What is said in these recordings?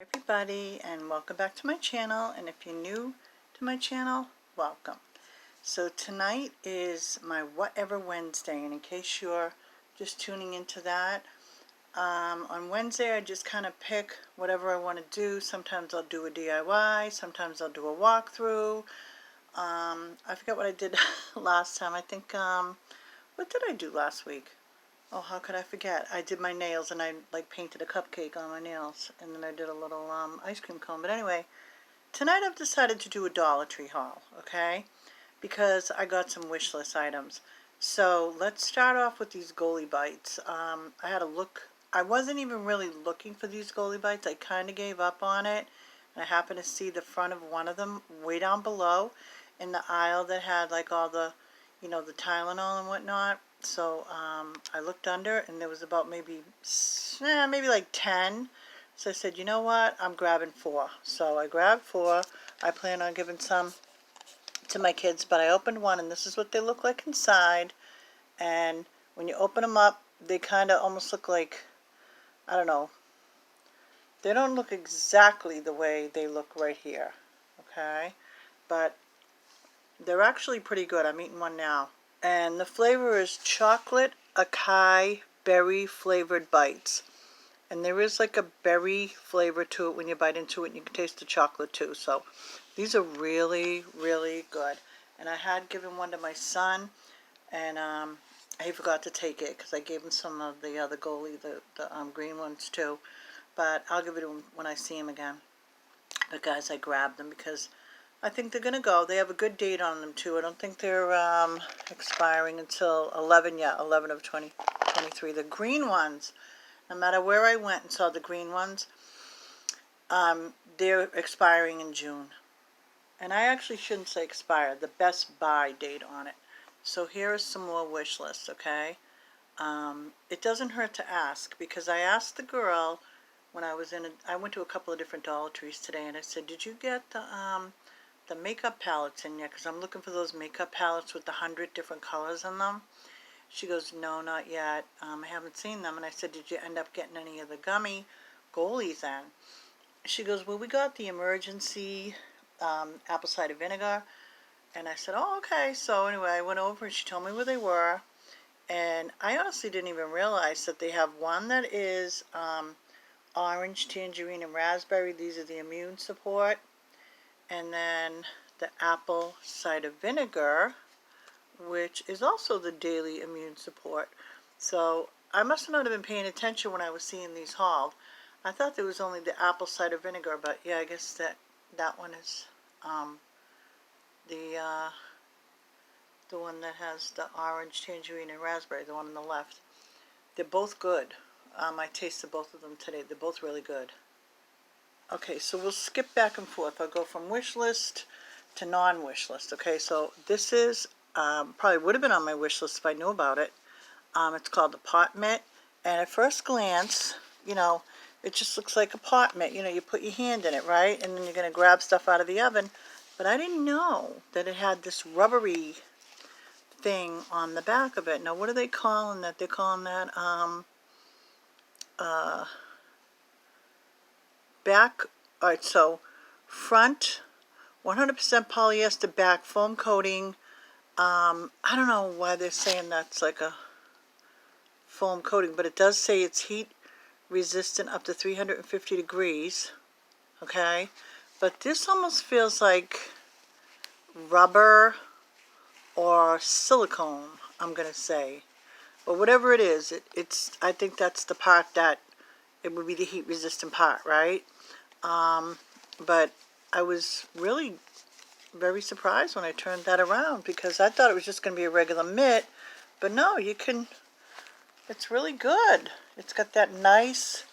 Everybody, and welcome back to my channel. And if you're new to my channel, welcome. So tonight is my Whatever Wednesday, and in case you're just tuning into that, on Wednesday I just kind of pick whatever I want to do. Sometimes I'll do a DIY, sometimes I'll do a walkthrough. I forget what I did last time. I think what did I do last week? Oh, how could I forget? I did my nails, and I like painted a cupcake on my nails, and then I did a little ice cream cone. But anyway, tonight I've decided to do a Dollar Tree haul, okay? Because I got some wish list items. So let's start off with these Goalie Bites. I had a look. I wasn't even really looking for these Goalie Bites. I kind of gave up on it. And I happened to see the front of one of them way down below in the aisle that had like all the, the Tylenol and whatnot. So I looked under, and there was about maybe like 10. So I said, you know what, I'm grabbing 4. So I grabbed 4. I plan on giving some to my kids, but I opened one, and this is what they look like inside. And when you open them up, they kind of almost look like, I don't know, they don't look exactly the way they look right here, okay? But they're actually pretty good. I'm eating one now. And the flavor is chocolate acai berry flavored bites. And there is like a berry flavor to it when you bite into it, and you can taste the chocolate too. So these are really, really good. And I had given one to my son, and he forgot to take it because I gave him some of the other Goalie, the green ones too. But I'll give it to him when I see him again. But guys, I grabbed them because I think they're going to go. They have a good date on them, too. I don't think they're expiring until 11 of 2023. The green ones, no matter where I went and saw the green ones, they're expiring in June. And I actually shouldn't say expired, the best buy date on it. So here is some more wish lists, okay? It doesn't hurt to ask, because I asked the girl when I was I went to a couple of different Dollar Trees today, and I said, did you get the makeup palettes in yet? Because I'm looking for those makeup palettes with the 100 different colors in them. She goes, no, not yet. I haven't seen them. And I said, did you end up getting any of the gummy Goalies in? She goes, well, we got the emergency apple cider vinegar. And I said, oh, okay. So anyway, I went over, and she told me where they were. And I honestly didn't even realize that they have one that is orange, tangerine, and raspberry. These are the immune support. And then the apple cider vinegar, which is also the daily immune support. So I must not have been paying attention when I was seeing these hauled. I thought there was only the apple cider vinegar, but yeah, I guess that one is the one that has the orange, tangerine, and raspberry, the one on the left. They're both good. I tasted both of them today. They're both really good. Okay, so we'll skip back and forth. I'll go from wish list to non-wish list. Okay, so this is probably would have been on my wish list if I knew about it. It's called the pot mitt, and at first glance, it just looks like a pot mitt. You put your hand in it, right, and then you're going to grab stuff out of the oven. But I didn't know that it had this rubbery thing on the back of it. Now, what are they calling that? They're calling that back. All right, so front 100% polyester back foam coating. I don't know why they're saying that's like a foam coating, but it does say it's heat resistant up to 350 degrees. Okay, but this almost feels like rubber or silicone, I'm gonna say. But whatever it is, I think that's the part that it would be the heat resistant part, right? But I was really very surprised when I turned that around, because I thought it was just going to be a regular mitt, but no, it's really good. It's got that nice,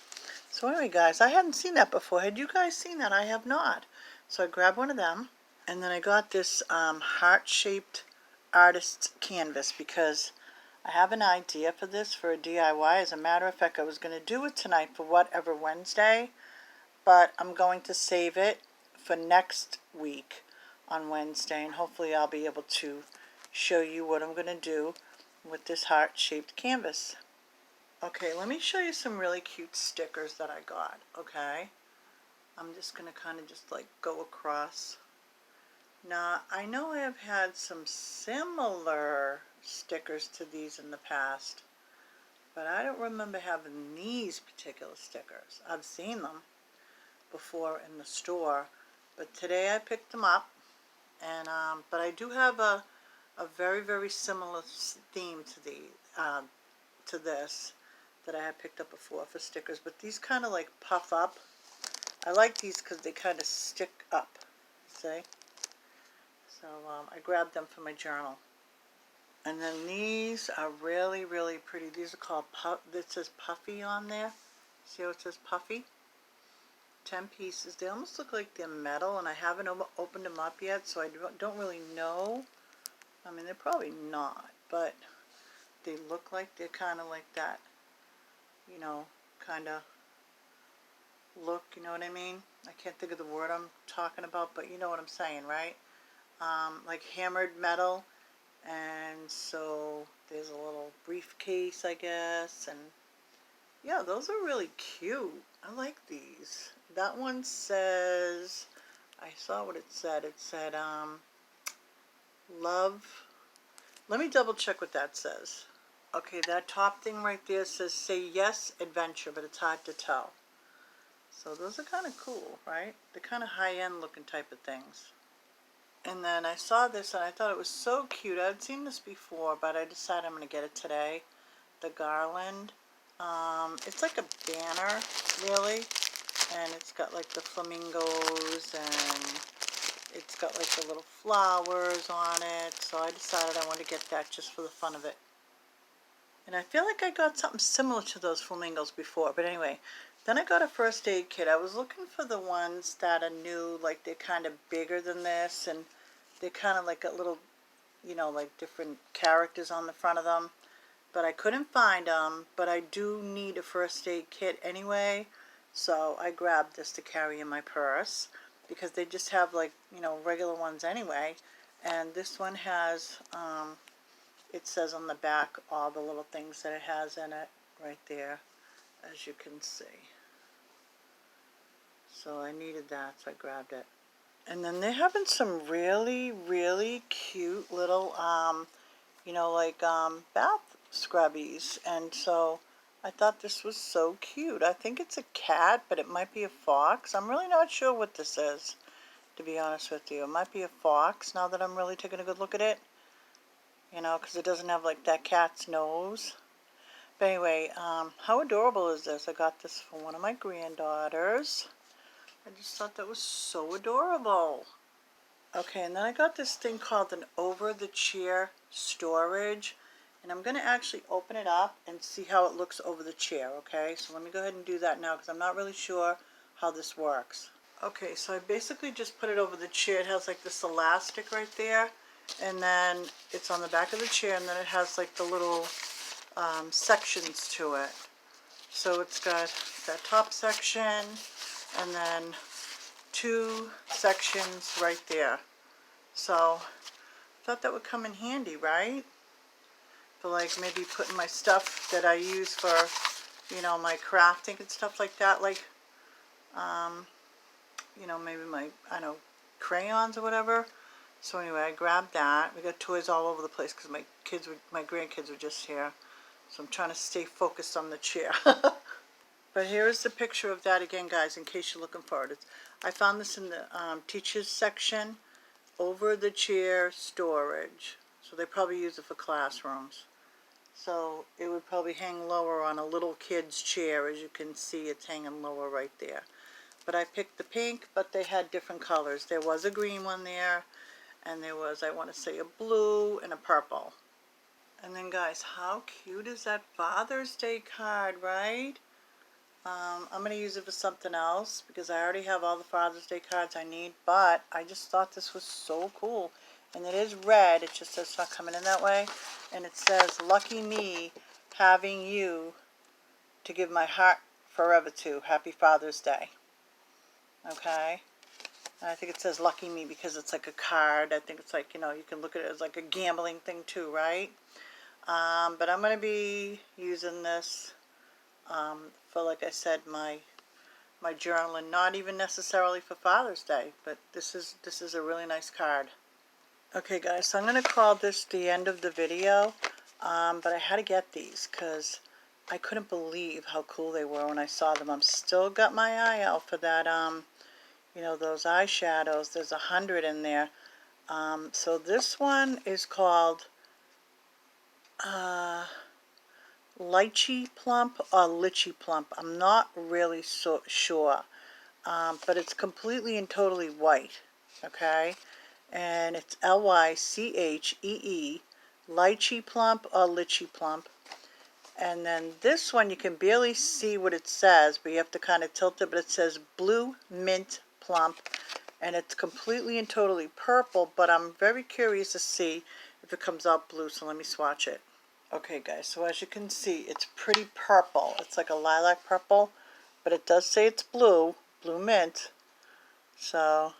so anyway guys, I hadn't seen that before. Had you guys seen that? I have not. So I grabbed one of them, and then I got this heart-shaped artist's canvas, because I have an idea for this for a DIY. As a matter of fact, I was going to do it tonight for Whatever Wednesday, but I'm going to save it for next week on Wednesday, and hopefully I'll be able to show you what I'm going to do with this heart-shaped canvas. Okay, let me show you some really cute stickers that I got, okay? I'm just going to kind of just like go across. Now, I know I have had some similar stickers to these in the past, but I don't remember having these particular stickers. I've seen them before in the store, but today I picked them up, and but I do have a very, very similar theme to this that I had picked up before for stickers, but these kind of like puff up. I like these because they kind of stick up, see? So I grabbed them for my journal. And then these are really, really pretty. These are called it says Puffy on there. See how it says Puffy? 10 pieces. They almost look like they're metal, and I haven't opened them up yet, so I don't really know. I mean, they're probably not, but they look like they're kind of like that, you know, kind of look, you know what I mean? I can't think of the word I'm talking about, but you know what I'm saying, right? Like hammered metal, and so there's a little briefcase, I guess, and yeah, those are really cute. I like these. That one says, I saw what it said. It said, love. Let me double check what that says. Okay, that top thing right there says, say yes, adventure, but it's hard to tell. So those are kind of cool, right? They're kind of high-end looking type of things. And then I saw this and I thought it was so cute. I'd seen this before, but I decided I'm going to get it today. The garland. It's like a banner, really. And it's got like the flamingos, and it's got like the little flowers on it. So I decided I wanted to get that just for the fun of it. And I feel like I got something similar to those flamingos before. But anyway, then I got a first aid kit. I was looking for the ones that are new, like they're kind of bigger than this, and they're kind of like a little, you know, like different characters on the front of them. But I couldn't find them, but I do need a first aid kit anyway. So I grabbed this to carry in my purse because they just have like, you know, regular ones anyway. And this one has, it says on the back all the little things that it has in it right there, as you can see. So I needed that, so I grabbed it. And then they're having some really, really cute little, you know, like bath scrubbies. And so I thought this was so cute. I think it's a cat, but it might be a fox. I'm really not sure what this is, to be honest with you. It might be a fox now that I'm really taking a good look at it. You know, because it doesn't have like that cat's nose. But anyway, how adorable is this? I got this for one of my granddaughters. I just thought that was so adorable. Okay, and then I got this thing called an over-the-chair storage. And I'm going to actually open it up and see how it looks over the chair, okay? So let me go ahead and do that now because I'm not really sure how this works. Okay, so I basically just put it over the chair. It has like this elastic right there. And then it's on the back of the chair, and then it has like the little sections to it. So it's got that top section and then 2 sections right there. So I thought that would come in handy, right? For like maybe putting my stuff that I use for, you know, my crafting and stuff like that. Like, you know, maybe my, I don't know, crayons or whatever. So anyway, I grabbed that. We got toys all over the place because my grandkids were just here. So I'm trying to stay focused on the chair. But here's the picture of that again, guys, in case you're looking for it. I found this in the teachers section, over the chair storage. So they probably use it for classrooms. So it would probably hang lower on a little kid's chair. As you can see, it's hanging lower right there. But I picked the pink, but they had different colors. There was a green one there, and there was, I want to say, a blue and a purple. And then guys, how cute is that Father's Day card, right? I'm going to use it for something else because I already have all the Father's Day cards I need, but I just thought this was so cool. And it is red, it just says it's not coming in that way. And it says, lucky me having you to give my heart forever to. Happy Father's Day. Okay? And I think it says lucky me because it's like a card. I think it's like, you know, you can look at it as like a gambling thing too, right? But I'm going to be using this for, like I said, my my journaling, not even necessarily for Father's Day, but this is a really nice card. Okay guys, so I'm going to call this the end of the video, but I had to get these because I couldn't believe how cool they were when I saw them. I'm still got my eye out for that, you know, those eyeshadows. There's 100 in there. So this one is called Lychee Plump or Litchi Plump. I'm not really so sure, but it's completely and totally white, okay? And it's Lychee, Lychee Plump or Litchi Plump. And then this one, you can barely see what it says, but you have to kind of tilt it, but it says Blue Mint Plump, and it's completely and totally purple, but I'm very curious to see if it comes out blue, so let me swatch it. Okay guys, so as you can see, it's pretty purple. It's like a lilac purple, but it does say it's blue, blue mint. So,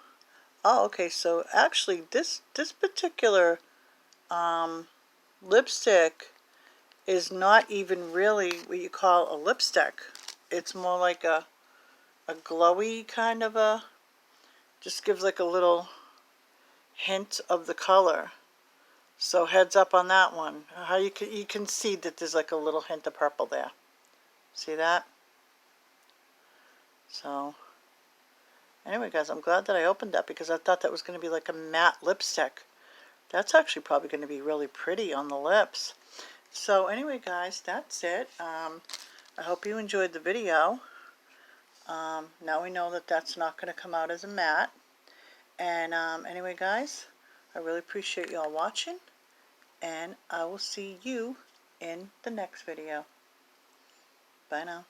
oh, okay, so actually this particular lipstick is not even really what you call a lipstick. It's more like a glowy kind of a, just gives like a little hint of the color. So heads up on that one. How you can see that there's like a little hint of purple there. See that? So anyway guys, I'm glad that I opened that because I thought that was going to be like a matte lipstick. That's actually probably going to be really pretty on the lips. So anyway guys, that's it. I hope you enjoyed the video. Now we know that that's not going to come out as a matte. And anyway guys, I really appreciate y'all watching. And I will see you in the next video. Bye now.